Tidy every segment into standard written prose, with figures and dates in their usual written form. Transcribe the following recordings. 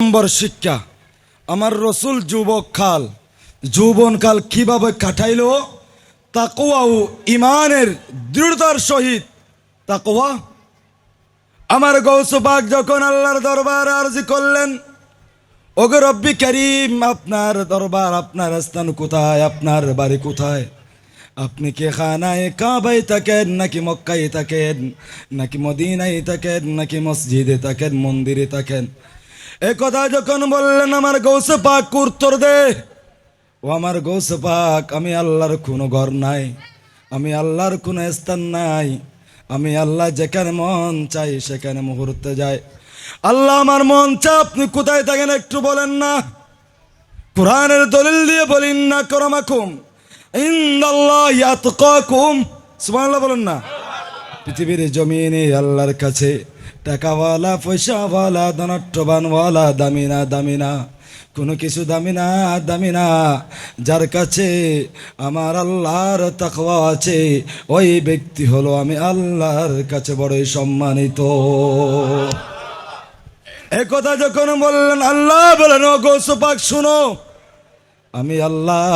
নম্বর শিক্ষা, আমার রসুল যৌবনকাল কিভাবে কাটাইল? তাকওয়া ও ইমানের দৃঢ়তার সহিত। তাকওয়া, আমার গৌস পাক যখন আল্লাহর দরবারে আরজি করলেন, ওগো রব্বি করিম, আপনার দরবার, আপনার স্থান কোথায়, আপনার বাড়ি কোথায়? আপনি কি খানায় কাবায় থাকেন, নাকি মক্কায় থাকেন, নাকি মদিনায় থাকেন, নাকি মসজিদে থাকেন, মন্দিরে থাকেন? এ কথা যখন বললেন, আমার গৌসে পাক উত্তর দে, ও আমার গৌসে পাক, আমি আল্লাহর কোনো ঘর নাই, আমি আল্লাহর কোনো স্থান নাই, আমি আল্লাহ যেখানে মন চাই সেখানে মুহূর্তে যাই। আল্লাহ আমার মন চাই, আপনি কোথায় থাকেন একটু বলেন না? কোরআনের দলিল দিয়ে বলেন না, করমাকুম ইনদাল্লাহি আতকাকুম, সুবহানাল্লাহ বলেন না? পৃথিবীর জমিনে আল্লাহর কাছে টাকাওয়ালা, পয়সাওয়ালা, ধনাঢ্যবানওয়ালা দামি না, কোনো কিছু দামি না। যার কাছে আমার আল্লাহর তাকওয়া আছে, ওই ব্যক্তি হলো আমি আল্লাহর কাছে বড়ই সম্মানিত। এ কথা যখন বললেন, আল্লাহ বলেন, ও গৌস পাক শুনো, আমি আল্লাহ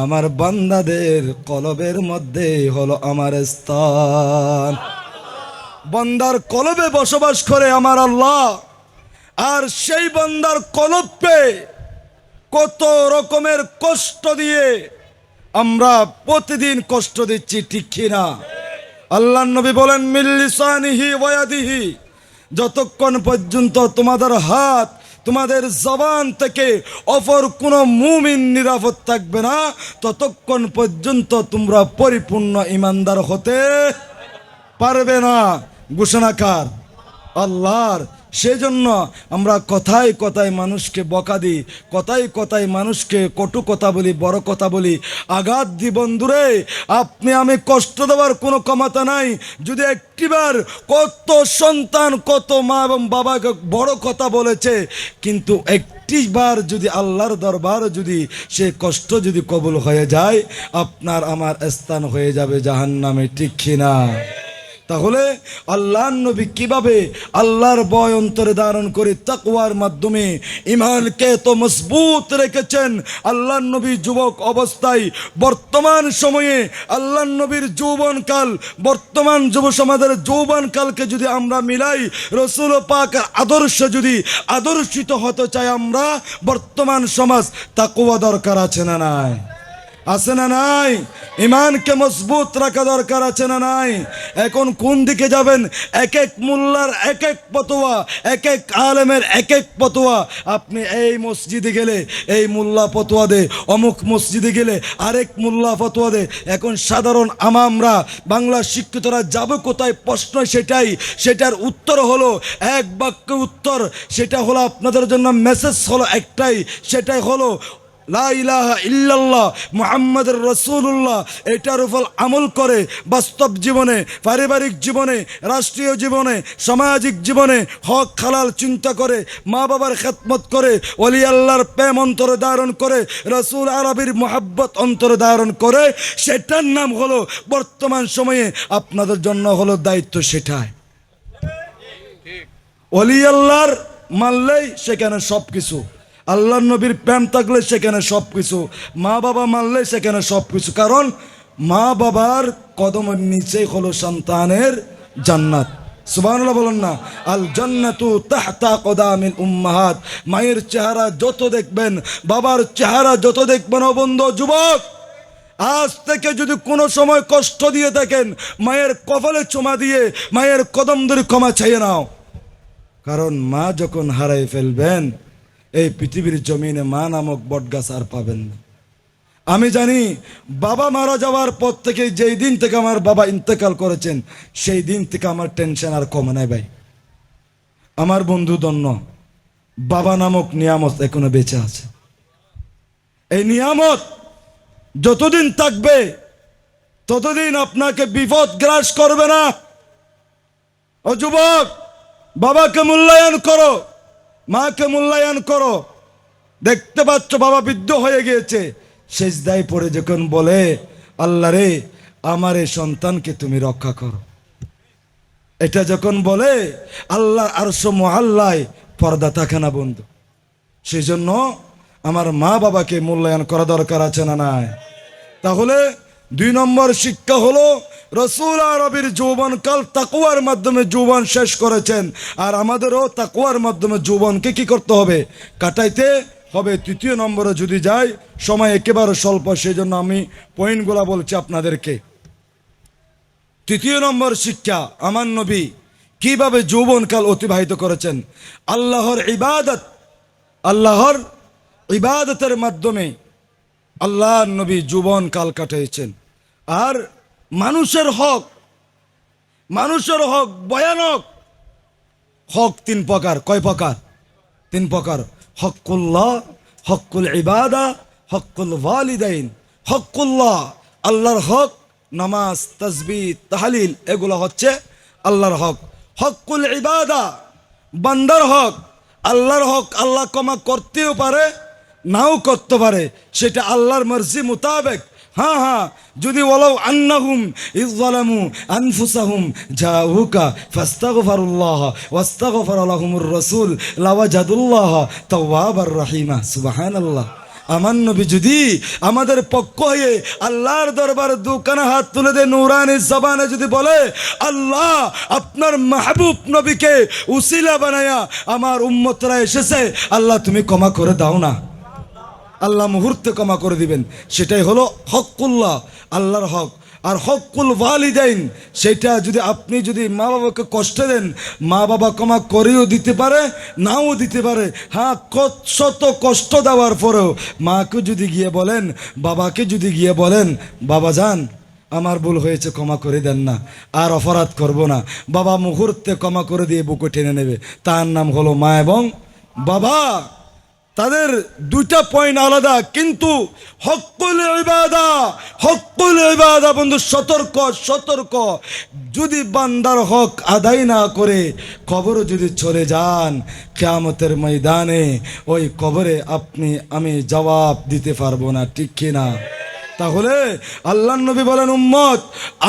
আমার বান্দাদের কলবের মধ্যে হলো আমার স্থান। বান্দার কলবে বসবাস করে আমার আল্লাহ, আর সেই বান্দার কলবে কত রকমের কষ্ট দিয়ে আমরা প্রতিদিন কষ্ট দিচ্ছি, ঠিক কিনা? আল্লাহর নবী বলেন, মিল্লিসানিহি ওয়াদিহি, যতক্ষণ পর্যন্ত তোমাদের হাত, তোমাদের জবান থেকে অপর কোনো মুমিন নিরাপদ থাকবে না, ততক্ষণ পর্যন্ত তোমরা পরিপূর্ণ ইমানদার হতে পারবে না। ঘোষণাকার আল্লাহর। সেজন্য আমরা কথায় কথায় মানুষকে বকা দিই, কথায় কথায় মানুষকে কটু কথা বলি, বড় কথা বলি, আঘাত দিই। বন্ধুরে, আপনি আমি কষ্ট দেওয়ার কোনো ক্ষমতা নাই। যদি একটিবার কত সন্তান, কত মা এবং বাবাকে বড় কথা বলেছে, কিন্তু একটিবার যদি আল্লাহর দরবার যদি সে কষ্ট যদি কবুল হয়ে যায়, আপনার আমার স্থান হয়ে যাবে জাহান্নামে, ঠিক কিনা? তাহলে আল্লাহর নবী কিভাবে আল্লাহর ভয় অন্তরে ধারণ করে তাকওয়ার মাধ্যমে ইমানকে তো মজবুত রেখেছেন। আল্লাহর নবী যুবক অবস্থায়, বর্তমান সময়ে আল্লাহর নবীর যৌবনকাল, বর্তমান যুব সমাজের যৌবনকালকে যদি আমরা মিলাই, রসুল পাকের আদর্শ যদি আদর্শিত হতে চাই আমরা, বর্তমান সমাজ, তাকওয়া দরকার আছে না নাই? আছে না নাই? ইমানকে মজবুত রাখা দরকার আছে না নাই? এখন কোন দিকে যাবেন? এক এক মোল্লার এক এক ফতোয়া, এক এক আলেমের এক এক ফতোয়া। আপনি এই মসজিদে গেলে এই মোল্লা ফতোয়া দে, অমুক মসজিদে গেলে আরেক মোল্লা ফতোয়া দে। এখন সাধারণ আমরা বাংলা শিক্ষিতরা যাব কোথায়? প্রশ্ন সেটার উত্তর হলো এক বাক্য উত্তর। সেটা হলো আপনাদের জন্য মেসেজ হলো একটাই, সেটাই হলো লা ইলাহা ইল্লাল্লাহ মুহাম্মাদুর রাসূলুল্লাহ। এটার উপর আমল করে বাস্তব জীবনে, পারিবারিক জীবনে, রাষ্ট্রীয় জীবনে, সামাজিক জীবনে হক হালাল চিন্তা করে, মা বাবার খেদমত করে, ওলি আল্লাহর প্রেম অন্তরে ধারণ করে, রাসূল আরবির মুহাব্বত অন্তরে ধারণ করে, সেটার নাম হলো বর্তমান সময়ে আপনাদের জন্য হলো দায়িত্ব। সেটাই ওলি আল্লাহর মানলেই সেখানে সব কিছু, আল্লাহ নবীর প্রেম থাকলে সেখানে সব কিছু, মা বাবা মানলে সেখানে সব কিছু। কারণ মা বাবার কদমের নিচেই হলো সন্তানের জান্নাত। সুবহানাল্লাহ বলেন না? আল জান্নাতু তাহতা কদামিল উম্মাহাত। মায়ের চেহারা যত দেখবেন, বাবার চেহারা যত দেখবেন, ও বন্ধু যুবক, আজ থেকে যদি কোনো সময় কষ্ট দিয়ে থাকেন, মায়ের কপালে চুমা দিয়ে মায়ের কদম ধরে ক্ষমা চাইয়ে নাও। কারণ মা যখন হারাই ফেলবেন, এই পৃথিবীর জমিনে মা নামক বটগাছ আর পাবেন না। আমি জানি বাবা মারা যাওয়ার পর থেকে, যেই দিন থেকে আমার বাবা ইন্তেকাল করেছেন, সেই দিন থেকে আমার টেনশন আর কমে নাই ভাই। আমার বন্ধু ধন্য, বাবা নামক নিয়ামত এখনো বেঁচে আছে। এই নিয়ামত যতদিন থাকবে ততদিন আপনাকে বিপদ গ্রাস করবে না। ও যুবক, বাবাকে মূল্যায়ন করো, মাকে মূল্যায়ন করো। দেখতে পাচ্ছ বাবা বৃদ্ধ হয়ে গিয়েছে, সেজদায় পড়ে যখন বলে, আল্লাহ রে, আমার এই সন্তানকে তুমি রক্ষা করো, এটা যখন বলে, আল্লাহ আরশ মহল্লায় পর্দা থাকে না বন্ধু। সেই জন্য আমার মা বাবাকে মূল্যায়ন করা দরকার আছে না নাই? তাহলে 2 নম্বর শিক্ষা হলো রসুল আরবির যৌবনকাল তাকওয়ার মাধ্যমে যৌবন শেষ করেছেন, আর আমাদেরও তাকওয়ার মাধ্যমে যৌবনকে কি করতে হবে? কাটাইতে হবে। 3 নম্বরে যদি যাই, সময় একেবারে স্বল্প, সেই জন্য আমি পয়েন্টগুলা বলছি আপনাদেরকে। 3 নম্বর শিক্ষা, আমার নবী কিভাবে যৌবনকাল অতিবাহিত করেছেন। আল্লাহর ইবাদতের মাধ্যমে আল্লাহর নবী যৌবনকাল কাটিয়েছেন। আর মানুষের হক ভয়ানক। হক 3 প্রকার। কয় প্রকার? 3 প্রকার। হক্কুল্লাহ, হক্কুল ইবাদা, হক্কুল ওয়ালিদাইন। হক্কুল্লাহ আল্লাহর হক, নামাজ, তাসবিহ, তাহলিল, এগুলো হচ্ছে আল্লাহর হক। হক্কুল ইবাদা বান্দার হক। আল্লাহর হক আল্লাহ ক্ষমা করতেও পারে, নাও করতে পারে, সেটা আল্লাহর মর্জি মোতাবেক। হ্যাঁ, যদি ওয়ালাউ আন্নাহুম ইয যালামু আনফুসাহুম জাউকা ফাস্তাগফিরুল্লাহ ওয়াস্তাগফারা লাহুমুর রাসূল লাওয়াজাদুল্লাহ তাওয়াবার রহিমা। সুবহানাল্লাহ। আমার নবী যদি আমাদের পক্ষ হয়ে আল্লাহর দরবারে দুখানা হাত তুলে দেয়, নূরানি জবানে যদি বলে, আল্লাহ আপনার মাহবুব নবীকে উসিলা বানায়া আমার উম্মতরা এসেছে, আল্লাহ তুমি ক্ষমা করে দাও না, আল্লাহ মুহূর্তে ক্ষমা করে দিবেন। সেটাই হলো হক্কুল্লাহ, আল্লাহর হক। আর হক্কুল ওয়ালিদাইন, সেটা যদি আপনি যদি মা বাবাকে কষ্ট দেন, মা বাবা ক্ষমা করেও দিতে পারে, নাও দিতে পারে। হ্যাঁ, শত কষ্ট দেওয়ার পরেও মাকে যদি গিয়ে বলেন, বাবাকে যদি গিয়ে বলেন, বাবা যান আমার ভুল হয়েছে, ক্ষমা করে দেন না, আর অপরাধ করব না, বাবা মুহূর্তে ক্ষমা করে দিয়ে বুকে টেনে নেবে। তার নাম হলো মা এবং বাবা। তাদের 2টা পয়েন্ট আলাদা, কিন্তু হক্কুল ইবাদা বন্ধু, সতর্ক। যদি বান্দার হক আদায় না করে কবরে যদি চলে যান, কিয়ামতের ময়দানে ওই কবরে আমি জবাব দিতে পারবো না, ঠিক কিনা? তাহলে আল্লাহর নবী বলেন, উম্মত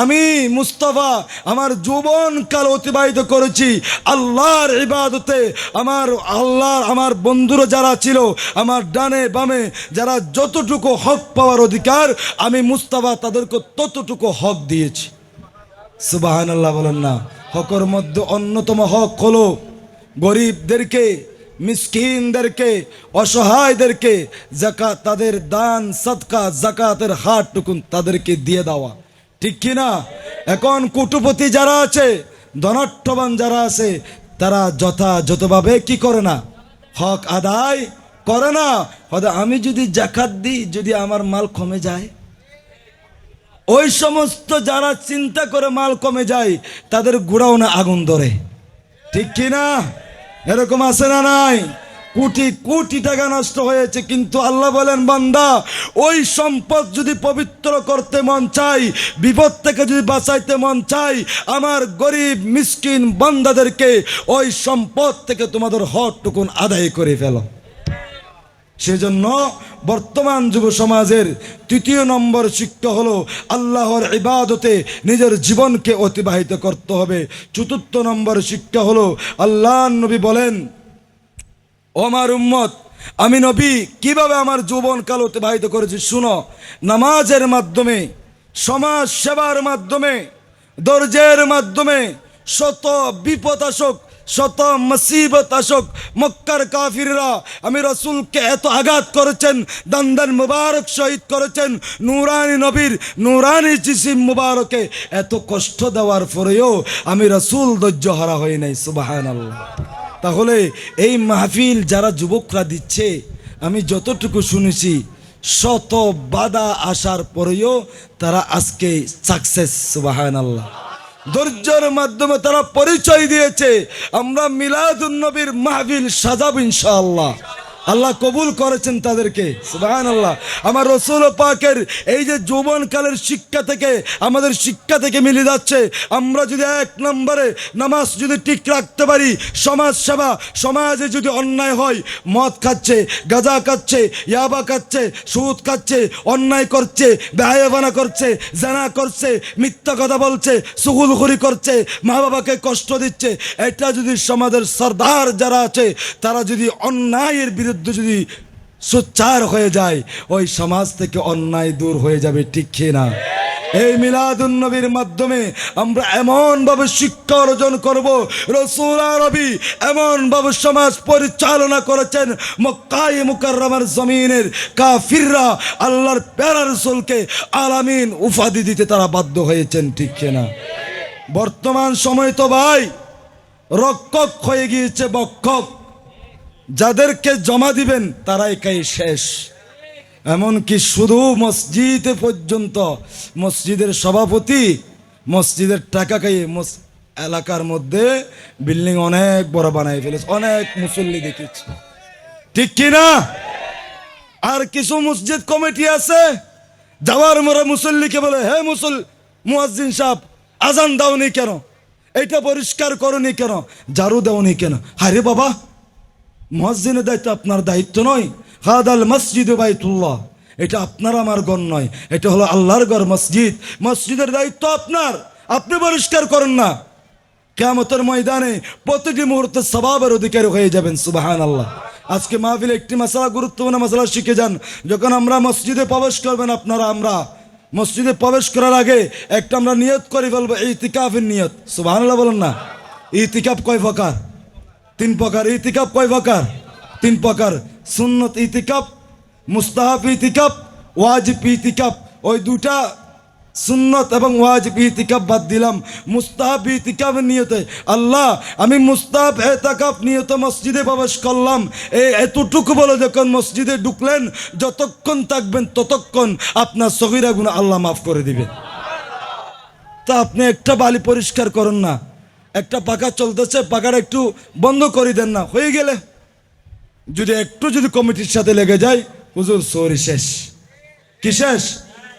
আমি মুস্তাফা আমার যৌবনকাল অতিবাহিত করেছি আল্লাহর ইবাদতে। আমার বন্ধুরা যারা ছিল আমার ডানে বামে, যারা যতটুকু হক পাওয়ার অধিকার, আমি মুস্তাফা তাদেরকে ততটুকু হক দিয়েছি। সুবহানাল্লাহ বলেন না? হকের মধ্যে অন্যতম হক হলো গরিবদেরকে, মিসকিনদেরকে, অসহায়দেরকে যাকাত, তাদের দান সদকা, যাকাতের হাতটুকুন তাদেরকে দিয়ে দেওয়া, ঠিক কিনা? এখন কোটিপতি যারা আছে, ধনাঢ্যবান যারা আছে, তারা যথাযথভাবে কি করে না? হক আদায় করে না। হয়তো আমি যদি যাকাত দিই, যদি আমার মাল কমে যায়, ওই সমস্ত যারা চিন্তা করে মাল কমে যায়, তাদের গোডাউনে আগুন ধরে, ঠিক কিনা? এরকম আছে না নাই? কোটি টাকা নষ্ট হয়েছে, কিন্তু আল্লাহ বলেন, বান্দা ওই সম্পদ যদি পবিত্র করতে মন চাই, বিপদ থেকে যদি বাঁচাইতে মন চাই, আমার গরিব মিসকিন বান্দাদেরকে ওই সম্পদ থেকে তোমাদের হকটুকুন আদায় করে ফেলো। সেজন্য বর্তমান যুব সমাজের 3 নম্বর শিক্ষা হলো আল্লাহর ইবাদতে নিজের জীবনকে অতিবাহিত করতে হবে। 4 নম্বর শিক্ষা হলো আল্লাহর নবী বলেন, ও আমার উম্মত, আমি নবী কিভাবে আমার যৌবনকাল অতিবাহিত করেছি শুনো। নামাজের মাধ্যমে, সমাজ সেবার মাধ্যমে, ধৈর্যের মাধ্যমে, শত বিপদ আসুক, শত মুসিবত আসুক, মক্কার কাফিররা আমি রাসূলকে এত আঘাত করেছেন, দান্দান মুবারক শহীদ করেছেন, নূরানি নবীর নূরানি জিসিম মুবারকে এত কষ্ট দেওয়ার পরেও আমি রাসূল ধৈর্য হারা হই নাই। সুবহানাল্লাহ। তাহলে এই মাহফিল যারা যুবকরা দিচ্ছে, আমি যতটুকু শুনেছি, শত বাধা আসার পরেও তারা আজকে সাকসেস। সুবহানাল্লাহ। ধৈর্যের মাধ্যমে তারা পরিচয় দিয়েছে, আমরা মিলাদুন নবীর মাহফিল সাজাবো ইনশাআল্লাহ। আল্লাহ কবুল করেছেন তাদেরকে। সুবহানাল্লাহ। আমার রাসূল পাকের এই যে যৌবনকালের শিক্ষা থেকে, আমাদের শিক্ষা থেকে মিলে যাচ্ছে, আমরা যদি 1 নম্বরে নামাজ যদি ঠিক রাখতে পারি, সমাজ সেবা, সমাজে যদি অন্যায় হয়, মদ খাচ্ছে, গাঁজা খাচ্ছে, ইয়াবা খাচ্ছে, সুদ খাচ্ছে, অন্যায় করছে, বেহায়াপনা করছে, জানা করছে, মিথ্যা কথা বলছে, চুগলখড়ি করছে, মা বাবাকে কষ্ট দিচ্ছে, এটা যদি সমাজের সরদার যারা আছে তারা যদি অন্যায়ের বিরুদ্ধে বিরুদ্ধে যদি সোচ্চার হয়ে যায়, ওই সমাজ থেকে অন্যায় দূর হয়ে যাবে, ঠিক কি না? এই মিলাদুন নবীর মাধ্যমে আমরা এমনভাবে শিক্ষা অর্জন করব, রাসূল আরবি এমনভাবে সমাজ পরিচালনা করেছেন, মক্কায়ে মুকাররমার জমিনের কাফিররা আল্লাহর প্যারা রাসূলকে আলামিন উপাধি দিতে তারা বাধ্য হয়েছেন, ঠিক কি না? বর্তমান সময় তো ভাই রক্ষক হয়ে গিয়েছে বক্ষক, যাদেরকে জমা দিবেন তারাই খাই শেষ। এমনকি শুধু মসজিদে পর্যন্ত মসজিদের সভাপতি মসজিদের টাকা খাইয়ে এলাকার মধ্যে বিল্ডিং অনেক বড় বানাই ফেলেছে, অনেক মুসল্লি দেখেছি, ঠিক কিনা? আর কিছু মসজিদ কমিটি আছে যাওয়ার মরে মুসল্লিকে বলে, হে মুয়াজ্জিন সাহেব আজান দাওনি কেন, এটা পরিষ্কার করনি কেন, ঝাড়ু দাওনি কেন? আরে বাবা, মুয়াজ্জিনের দায়িত্ব আপনার দায়িত্ব নয়। হাদাল মসজিদ বাইতুল্লাহ, এটা আপনার আমার ঘর নয়, এটা হলো আল্লাহর ঘর মসজিদ। মসজিদের দায়িত্ব আপনার, আপনি পরিষ্কার করেন না, কিয়ামতের ময়দানে প্রতিটি মুহূর্তে সওয়াবের অধিকারী হয়ে যাবেন। সুবহানাল্লাহ। আজকে মাহফিলে একটি মাসালা, গুরুত্বপূর্ণ মাসালা শিখে যান। যখন আমরা মসজিদে প্রবেশ করবেন, আমরা মসজিদে প্রবেশ করার আগে একটা আমরা নিয়ত করে ফেলবো, ইতিকাফের নিয়ত। সুবহানাল্লাহ বলেন না? ইতিকাফ কয় প্রকার? 3 প্রকার। ইতিকাফ কয় প্রকার? 3 প্রকার। সুন্নত ইতিকাফ, মুস্তাহাব ইতিকাফ, ওয়াজিব ইতিকাফ। ওই দুটা সুন্নত এবং ওয়াজিব ইতিকাফ বাদ দিলাম। মুস্তাহাব ইতিকাফের নিয়তে, আল্লাহ আমি মুস্তাহাব ইতিকাফ নিয়তে মসজিদে প্রবেশ করলাম, এই এতটুকু বলে যখন মসজিদে ঢুকলেন, যতক্ষণ থাকবেন ততক্ষণ আপনার সগীরা গুনাহ আল্লাহ মাফ করে দিবেন। তা আপনি একটা বালি পরিষ্কার করুন না, একটা পাখা চলতেছে, পাখাটা একটু বন্ধ করে দেন না, হয়ে গেলে যদি কমিটির সাথে লেগে যায়, হুজুর সরি শেষ। কি শেষ?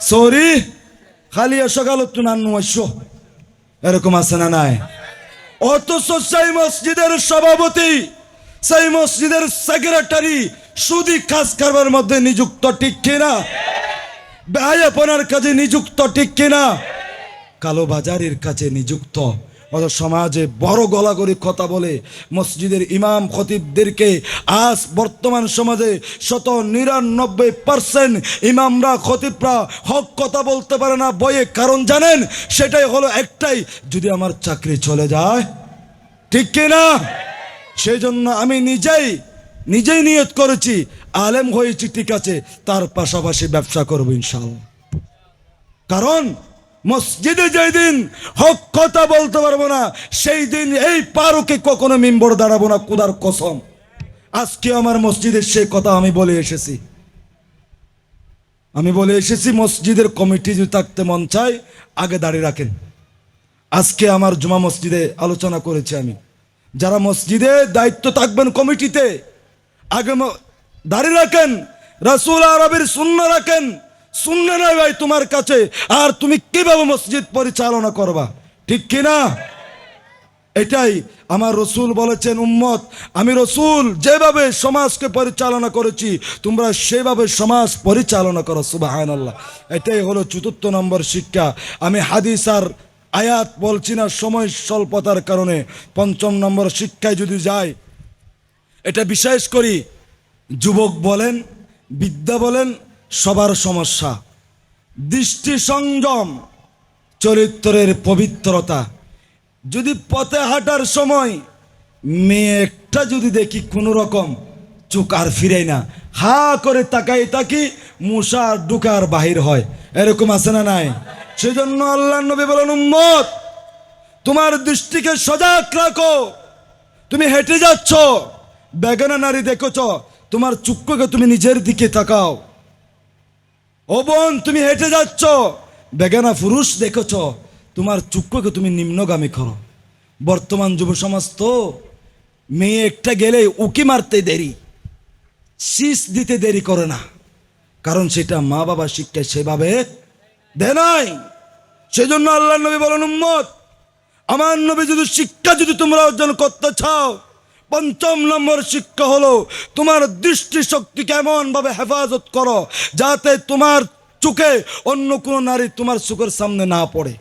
সরি খালি সকাল একটু নান্নু আসো, এরকম আছে না নাই? অথচ সেই মসজিদের সভাপতি, সেই মসজিদের সেক্রেটারি সুদি খাস কারবার মধ্যে নিযুক্ত, ঠিক কিনা? বেহায়াপনার কাজে নিযুক্ত, ঠিক কিনা? কালোবাজারের কাছে নিযুক্ত। অত সমাজে বড় গলা করে কথা বলে মসজিদের ইমাম খতিবদেরকে আজ বর্তমান সমাজে 99% ইমামরা খতিবরা হক কথা বলতে পারে না বয়ে। কারণ জানেন, সেটাই হলো একটাই, যদি আমার চাকরি চলে যায়, ঠিক কিনা? সেই জন্য আমি নিজেই নিয়ত করেছি, আলেম হয়েছি ঠিক আছে, তার পাশাপাশি ব্যবসা করবো ইনশাআল্লাহ। কারণ মসজিদে যেই দিন হক কথা বলতে পারবো না, সেই দিন এই পারুকে কখনো মিম্বর দাঁড়াবো না, খোদার কসম। আজকে আমার মসজিদের সেই কথা আমি বলে এসেছি, মসজিদের কমিটি যদি থাকতে মন চায় আগে দাঁড়িয়ে রাখেন। আজকে আমার জুমা মসজিদে আলোচনা করেছি আমি, যারা মসজিদে দায়িত্ব থাকবেন কমিটিতে, আগে দাঁড়িয়ে রাখেন, রাসূল আরবির সুন্নাহ রাখেন। শুনলে নাই ভাই তোমার কাছে, আর তুমি কিভাবে মসজিদ পরিচালনা করবা, ঠিক কিনা? এটাই আমার রসুল বলেছেন, উম্মত আমি রসুল যেভাবে সমাজকে পরিচালনা করেছি তোমরা সেভাবে সমাজ পরিচালনা করো। সুবহানাল্লাহ। এটাই হলো ৪র্থ নম্বর শিক্ষা। আমি হাদিস আর আয়াত বলছি না সময় স্বল্পতার কারণে। ৫ম নম্বর শিক্ষায় যদি যাই, এটা বিশেষ করি যুবক বলেন, বিদ্যা বলেন, সবার সমস্যা, দৃষ্টি সংযম, চরিত্রের পবিত্রতা। যদি পথে হাঁটার সময় মেয়ে একটা যদি দেখি কোনো রকম, চোখ আর ফিরে না, হা করে তাকাই তাকি, মুসা ডুকার বাহির হয়, এরকম আছে না নাই? সেজন্য আল্লাহর নবী বলেন, উম্মত তোমার দৃষ্টিকে সজাগ রাখো। তুমি হেঁটে যাচ্ছ, বেগানা নারী দেখেছ, তোমার চক্ষুকে তুমি নিজের দিকে তাকাও। ও বোন, তুমি হেঁটে যাচ্ছ, বেগানা পুরুষ দেখেছ, তোমার চক্ষুকে তুমি নিম্নগামী করো। বর্তমান যুব সমাজ তো মেয়ে একটা গেলে উকি মারতে দেরি, শীষ দিতে দেরি করে না, কারণ সেটা মা বাবা শিক্ষা সেভাবে দেয় নাই। সেজন্য আল্লাহর নবী বলেন, উম্মত আমার নবী যদি শিক্ষা যদি তোমরা অর্জন করতে চাও, ৫ম নম্বর শিক্ষা হলো তোমার দৃষ্টি শক্তিকে এমন ভাবে হেফাজত করো যাতে তোমার চোখে অন্য কোনো নারী তোমার চোখের সামনে না পড়ে,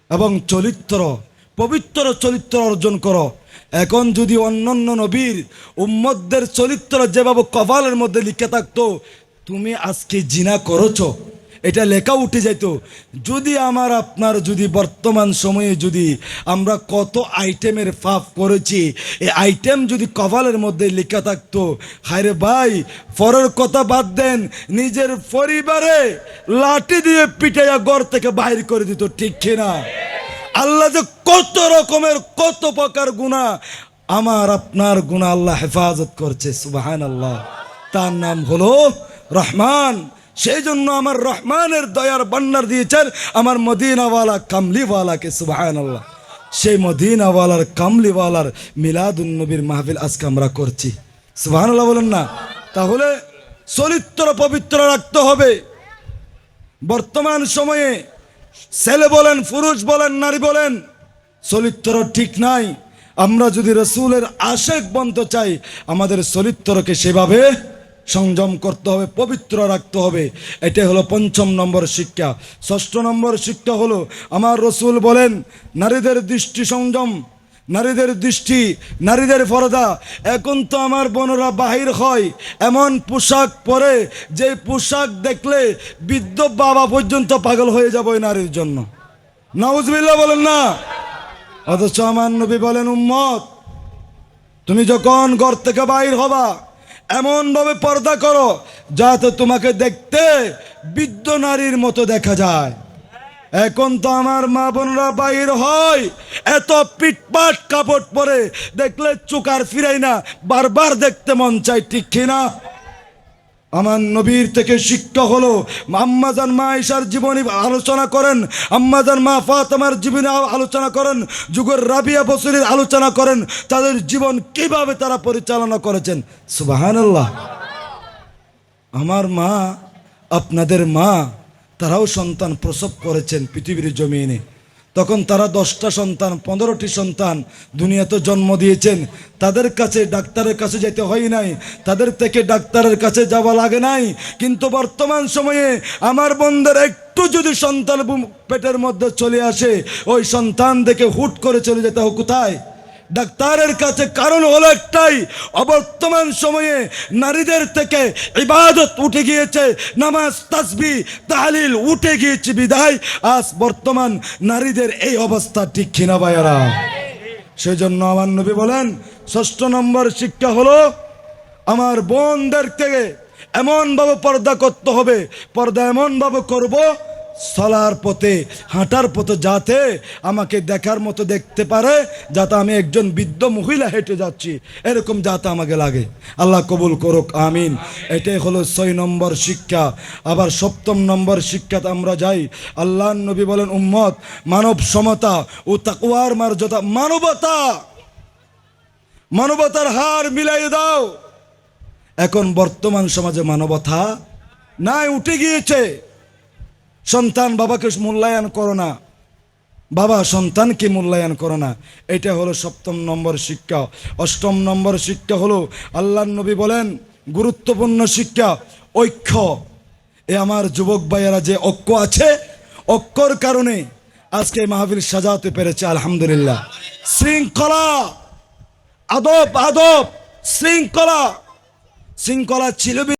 এবং চরিত্র, পবিত্র চরিত্র অর্জন করো। এখন যদি অন্যান্য নবীর উম্মতদের চরিত্র যেভাবে কপালের মধ্যে লিখে থাকতো, তুমি আজকে জিনা করেছো, এটা লেখা উঠে যেত। যদি আমার আপনার যদি বর্তমান সময়ে যদি আমরা কত আইটেমের পাপ করেছি, এই আইটেম যদি কপালের মধ্যে লেখা থাকতো, হায়রে ভাই, পরের কথা বাদ দেন, নিজের পরিবারে লাঠি দিয়ে পিটাইয়া ঘর থেকে বাইর করে দিত, ঠিক কিনা? আল্লাহ যে কত রকমের কত প্রকার গুনাহ, আমার আপনার গুনাহ আল্লাহ হেফাজত করছে, সুবহানাল্লাহ। তার নাম হলো রহমান। সেই জন্য আমার রহমানের দয়ার ভান্ডার দিয়েছেন আমার মদিনাওয়ালা কামলিওয়ালাকে, সুবহানাল্লাহ। সেই মদিনাওয়ালার কামলিওয়ালার মিলাদুন নবীর মাহফিল আজকে আমরা করছি, সুবহানাল্লাহ বলেন না? তাহলে চরিত্র পবিত্র রাখতে হবে। বর্তমান সময়ে ছেলে বলেন, পুরুষ বলেন, নারী বলেন, চরিত্র ঠিক নাই। আমরা যদি রসুলের আশেক বনতে চাই, আমাদের চরিত্রকে সেভাবে সংযম করতে হবে, পবিত্র রাখতে হবে। এটাই হলো 5 নম্বর শিক্ষা। 6 নম্বর শিক্ষা হলো, আমার রসুল বলেন নারীদের দৃষ্টি সংযম, নারীদের দৃষ্টি, নারীদের পর্দা। এখন তো আমার বোনরা বাহির হয় এমন পোশাক পরে, যে পোশাক দেখলে বৃদ্ধ বাবা পর্যন্ত পাগল হয়ে যাবে ওই নারীর জন্য, নাউজুবিল্লাহ বলেন না? অথচ আমার নবী বলেন, উম্মত তুমি যখন ঘর থেকে বাইর হবা, এমন ভাবে পর্দা করো যাতে তোমাকে দেখতে বৃদ্ধ নারীর মতো দেখা যায়। এখন তো আমার মা বোনরা বাইর হয় এত পিটপাট কাপড় পরে, দেখলে চোখ আর ফিরাই না, বারবার দেখতে মন চাই, ঠিক কিনা? আমার নবীর থেকে শিক্ষা হলো, আম্মাজান মা আয়েশার জীবনী আলোচনা করেন, আম্মাজান মা ফাতেমার জীবনী আলোচনা করেন, যুগের রাবিয়া বসরির আলোচনা করেন, তাদের জীবন কিভাবে তারা পরিচালনা করেছেন, সুবহানাল্লাহ। আমার মা, আপনাদের মা, তারাও সন্তান প্রসব করেছেন পৃথিবীর জমিনে। তখন তারা 10টা সন্তান, 15টি সন্তান দুনিয়াতে জন্ম দিয়েছেন। তাদের কাছে ডাক্তারের কাছে যেতে হয় নাই, তাদের থেকে ডাক্তারের কাছে যাওয়া লাগে নাই। কিন্তু বর্তমান সময়ে আমার বোনদের একটু যদি সন্তান পেটের মধ্যে চলে আসে, ওই সন্তান দেখে হুট করে চলে যেতে হয় কোথায়? ডাক্তারের কাছে। কারণ হলো একটাই, অবর্তমান সময়ে নারীদের থেকে ইবাদত উঠে গিয়েছে, নামাজ তাসবিহ তাহলিল উঠে গিয়েছে, বিধায় আজ বর্তমান নারীদের এই অবস্থা, ঠিক কিনা ভাইয়ারা? সেই জন্য আমার নবী বলেন 6 নম্বর শিক্ষা হলো, আমার বোনদেরকে এমন ভাবে পর্দা করতে হবে, পর্দা এমন ভাবে করব চলার পথে, হাঁটার পথে যাতে আমাকে দেখার মতো দেখতে পারে, যাতে আমি একজন বৃদ্ধ মহিলা হেঁটে যাচ্ছি এরকম যাতে আমাকে লাগে। আল্লাহ কবুল করুক, আমিন। এটাই হলো 6 নম্বর শিক্ষা। আবার 7 নম্বর শিক্ষাতে আমরা যাই। আল্লাহর নবী বলেন, উম্মত মানব সমতা ও তাকওয়ার মর্যাদা, মানবতা, মানবতার হার মিলাই দাও। এখন বর্তমান সমাজে মানবতা নাই, উঠে গিয়েছে। সন্তান বাবাকে মূল্যায়ন করো না, বাবা সন্তানকে মূল্যায়ন করো না। এটা হলো 7 নম্বর শিক্ষা। 8 নম্বর শিক্ষা হলো, আল্লাহর নবী বলেন গুরুত্বপূর্ণ শিক্ষা, ঐক্য। আমার যুবক ভাইয়েরা যে ঐক্য আছে, ঐক্যর কারণে আজকে মাহফিল সাজাতে পেরেছে, আলহামদুলিল্লাহ। শৃঙ্খলা, আদব, শৃঙ্খলা ছিল।